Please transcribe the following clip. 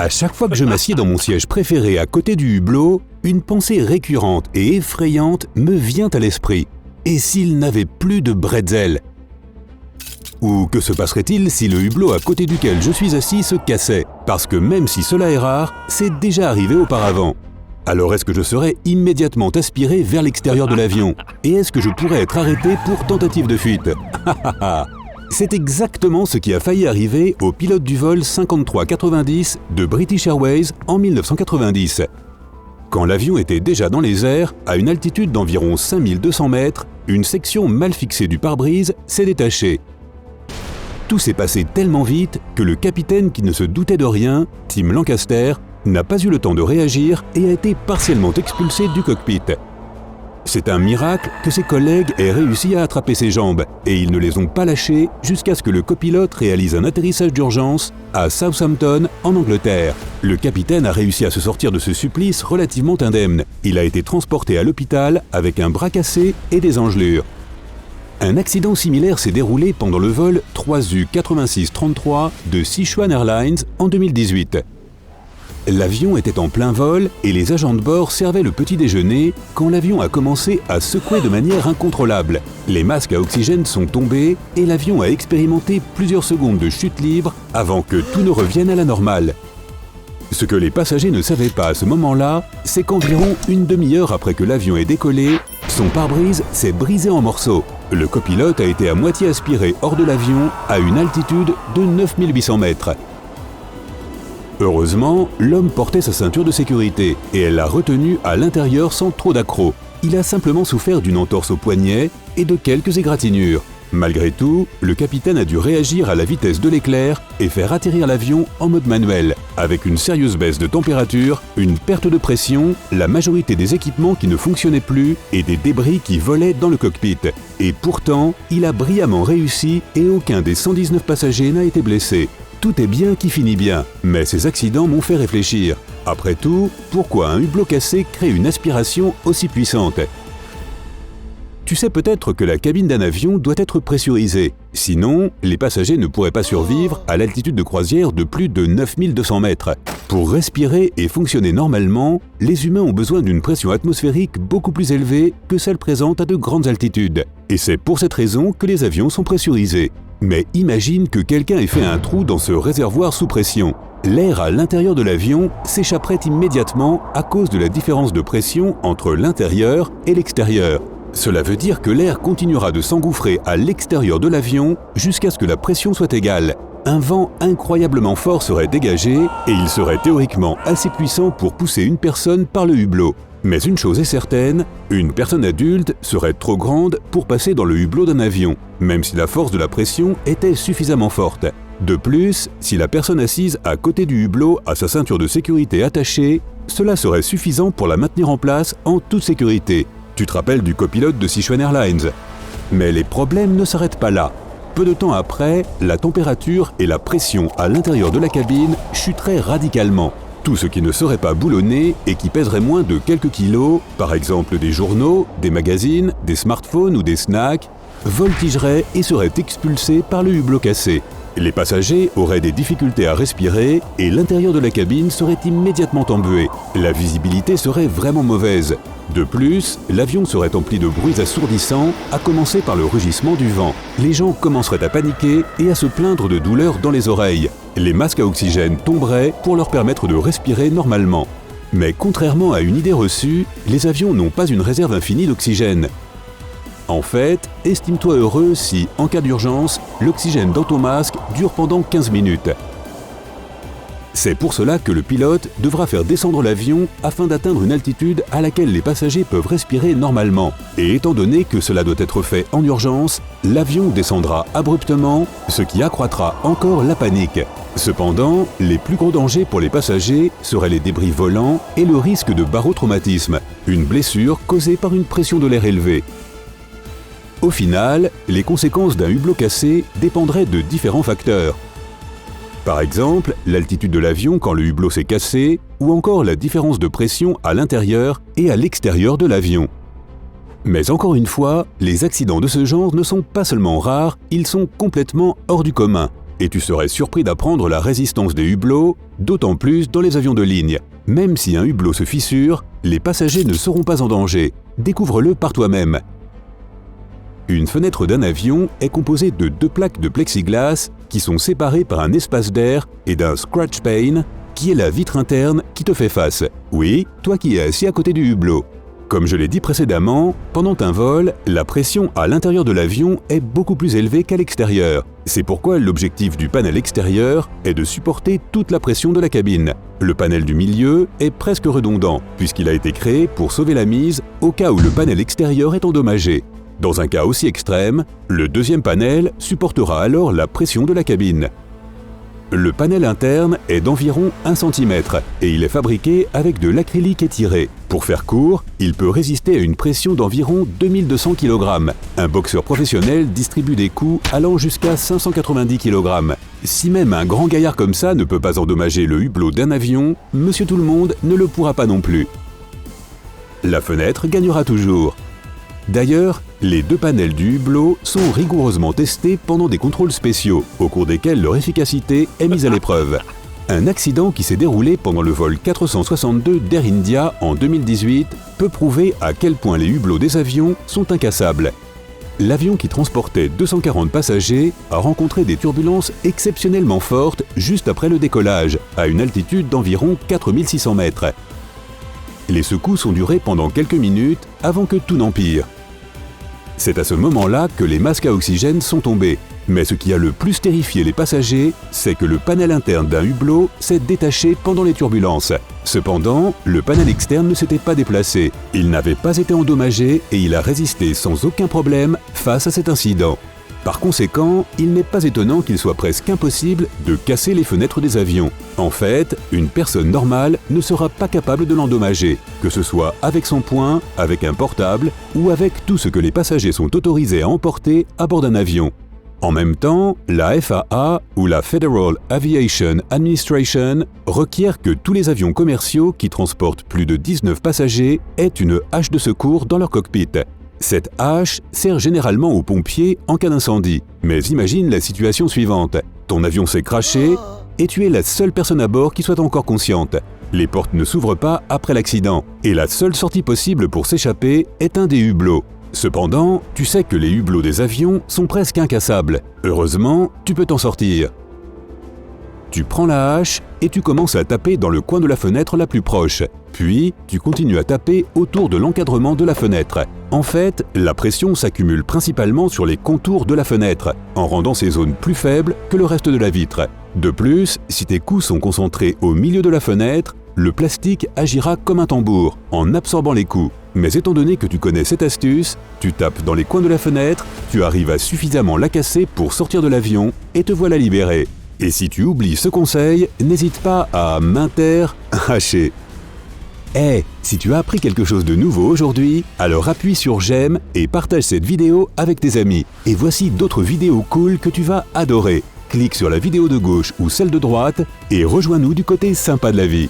À chaque fois que je m'assieds dans mon siège préféré à côté du hublot, une pensée récurrente et effrayante me vient à l'esprit. Et s'il n'avait plus de bretzel? Ou que se passerait-il si le hublot à côté duquel je suis assis se cassait? Parce que même si cela est rare, c'est déjà arrivé auparavant. Alors est-ce que je serais immédiatement aspiré vers l'extérieur de l'avion? Et est-ce que je pourrais être arrêté pour tentative de fuite? C'est exactement ce qui a failli arriver au pilote du vol 5390 de British Airways en 1990. Quand l'avion était déjà dans les airs, à une altitude d'environ 5200 mètres, une section mal fixée du pare-brise s'est détachée. Tout s'est passé tellement vite que le capitaine qui ne se doutait de rien, Tim Lancaster, n'a pas eu le temps de réagir et a été partiellement expulsé du cockpit. C'est un miracle que ses collègues aient réussi à attraper ses jambes et ils ne les ont pas lâchées jusqu'à ce que le copilote réalise un atterrissage d'urgence à Southampton, en Angleterre. Le capitaine a réussi à se sortir de ce supplice relativement indemne. Il a été transporté à l'hôpital avec un bras cassé et des engelures. Un accident similaire s'est déroulé pendant le vol 3U8633 de Sichuan Airlines en 2018. L'avion était en plein vol et les agents de bord servaient le petit déjeuner quand l'avion a commencé à secouer de manière incontrôlable. Les masques à oxygène sont tombés et l'avion a expérimenté plusieurs secondes de chute libre avant que tout ne revienne à la normale. Ce que les passagers ne savaient pas à ce moment-là, c'est qu'environ une demi-heure après que l'avion ait décollé, son pare-brise s'est brisé en morceaux. Le copilote a été à moitié aspiré hors de l'avion à une altitude de 9800 mètres. Heureusement, l'homme portait sa ceinture de sécurité et elle l'a retenu à l'intérieur sans trop d'accrocs. Il a simplement souffert d'une entorse au poignet et de quelques égratignures. Malgré tout, le capitaine a dû réagir à la vitesse de l'éclair et faire atterrir l'avion en mode manuel, avec une sérieuse baisse de température, une perte de pression, la majorité des équipements qui ne fonctionnaient plus et des débris qui volaient dans le cockpit. Et pourtant, il a brillamment réussi et aucun des 119 passagers n'a été blessé. Tout est bien qui finit bien, mais ces accidents m'ont fait réfléchir. Après tout, pourquoi un hublot cassé crée une aspiration aussi puissante? Tu sais peut-être que la cabine d'un avion doit être pressurisée. Sinon, les passagers ne pourraient pas survivre à l'altitude de croisière de plus de 9200 mètres. Pour respirer et fonctionner normalement, les humains ont besoin d'une pression atmosphérique beaucoup plus élevée que celle présente à de grandes altitudes. Et c'est pour cette raison que les avions sont pressurisés. Mais imagine que quelqu'un ait fait un trou dans ce réservoir sous pression. L'air à l'intérieur de l'avion s'échapperait immédiatement à cause de la différence de pression entre l'intérieur et l'extérieur. Cela veut dire que l'air continuera de s'engouffrer à l'extérieur de l'avion jusqu'à ce que la pression soit égale. Un vent incroyablement fort serait dégagé et il serait théoriquement assez puissant pour pousser une personne par le hublot. Mais une chose est certaine, une personne adulte serait trop grande pour passer dans le hublot d'un avion, même si la force de la pression était suffisamment forte. De plus, si la personne assise à côté du hublot a sa ceinture de sécurité attachée, cela serait suffisant pour la maintenir en place en toute sécurité. Tu te rappelles du copilote de Sichuan Airlines? Mais les problèmes ne s'arrêtent pas là. Peu de temps après, la température et la pression à l'intérieur de la cabine chuteraient radicalement. Tout ce qui ne serait pas boulonné et qui pèserait moins de quelques kilos, par exemple des journaux, des magazines, des smartphones ou des snacks, voltigerait et serait expulsé par le hublot cassé. Les passagers auraient des difficultés à respirer et l'intérieur de la cabine serait immédiatement embué. La visibilité serait vraiment mauvaise. De plus, l'avion serait empli de bruits assourdissants, à commencer par le rugissement du vent. Les gens commenceraient à paniquer et à se plaindre de douleurs dans les oreilles. Les masques à oxygène tomberaient pour leur permettre de respirer normalement. Mais contrairement à une idée reçue, les avions n'ont pas une réserve infinie d'oxygène. En fait, estime-toi heureux si, en cas d'urgence, l'oxygène dans ton masque dure pendant 15 minutes. C'est pour cela que le pilote devra faire descendre l'avion afin d'atteindre une altitude à laquelle les passagers peuvent respirer normalement. Et étant donné que cela doit être fait en urgence, l'avion descendra abruptement, ce qui accroîtra encore la panique. Cependant, les plus gros dangers pour les passagers seraient les débris volants et le risque de barotraumatisme, une blessure causée par une pression de l'air élevée. Au final, les conséquences d'un hublot cassé dépendraient de différents facteurs. Par exemple, l'altitude de l'avion quand le hublot s'est cassé, ou encore la différence de pression à l'intérieur et à l'extérieur de l'avion. Mais encore une fois, les accidents de ce genre ne sont pas seulement rares, ils sont complètement hors du commun. et tu serais surpris d'apprendre la résistance des hublots, d'autant plus dans les avions de ligne. Même si un hublot se fissure, les passagers ne seront pas en danger. Découvre-le par toi-même. Une fenêtre d'un avion est composée de 2 plaques de plexiglas qui sont séparées par un espace d'air et d'un scratch pane qui est la vitre interne qui te fait face. Oui, toi qui es assis à côté du hublot. Comme je l'ai dit précédemment, pendant un vol, la pression à l'intérieur de l'avion est beaucoup plus élevée qu'à l'extérieur. C'est pourquoi l'objectif du panel extérieur est de supporter toute la pression de la cabine. Le panel du milieu est presque redondant, puisqu'il a été créé pour sauver la mise au cas où le panel extérieur est endommagé. Dans un cas aussi extrême, le deuxième panel supportera alors la pression de la cabine. Le panel interne est d'environ 1 cm et il est fabriqué avec de l'acrylique étiré. Pour faire court, il peut résister à une pression d'environ 2200 kg. Un boxeur professionnel distribue des coups allant jusqu'à 590 kg. Si même un grand gaillard comme ça ne peut pas endommager le hublot d'un avion, Monsieur Tout-le-Monde ne le pourra pas non plus. La fenêtre gagnera toujours. D'ailleurs, les 2 panels du hublot sont rigoureusement testés pendant des contrôles spéciaux, au cours desquels leur efficacité est mise à l'épreuve. Un accident qui s'est déroulé pendant le vol 462 d'Air India en 2018 peut prouver à quel point les hublots des avions sont incassables. L'avion qui transportait 240 passagers a rencontré des turbulences exceptionnellement fortes juste après le décollage, à une altitude d'environ 4600 mètres. Les secousses ont duré pendant quelques minutes avant que tout n'empire. C'est à ce moment-là que les masques à oxygène sont tombés. Mais ce qui a le plus terrifié les passagers, c'est que le panel interne d'un hublot s'est détaché pendant les turbulences. Cependant, le panel externe ne s'était pas déplacé. Il n'avait pas été endommagé et il a résisté sans aucun problème face à cet incident. Par conséquent, il n'est pas étonnant qu'il soit presque impossible de casser les fenêtres des avions. En fait, une personne normale ne sera pas capable de l'endommager, que ce soit avec son poing, avec un portable ou avec tout ce que les passagers sont autorisés à emporter à bord d'un avion. En même temps, la FAA ou la Federal Aviation Administration requiert que tous les avions commerciaux qui transportent plus de 19 passagers aient une hache de secours dans leur cockpit. Cette hache sert généralement aux pompiers en cas d'incendie. Mais imagine la situation suivante. Ton avion s'est crashé et tu es la seule personne à bord qui soit encore consciente. Les portes ne s'ouvrent pas après l'accident et la seule sortie possible pour s'échapper est un des hublots. Cependant, tu sais que les hublots des avions sont presque incassables. Heureusement, tu peux t'en sortir. Tu prends la hache et tu commences à taper dans le coin de la fenêtre la plus proche. Puis, tu continues à taper autour de l'encadrement de la fenêtre. En fait, la pression s'accumule principalement sur les contours de la fenêtre, en rendant ces zones plus faibles que le reste de la vitre. De plus, si tes coups sont concentrés au milieu de la fenêtre, le plastique agira comme un tambour, en absorbant les coups. Mais étant donné que tu connais cette astuce, tu tapes dans les coins de la fenêtre, tu arrives à suffisamment la casser pour sortir de l'avion et te voilà libéré. Et si tu oublies ce conseil, n'hésite pas à hacher. Si tu as appris quelque chose de nouveau aujourd'hui, alors appuie sur j'aime et partage cette vidéo avec tes amis. Et voici d'autres vidéos cool que tu vas adorer. Clique sur la vidéo de gauche ou celle de droite et rejoins-nous du côté sympa de la vie.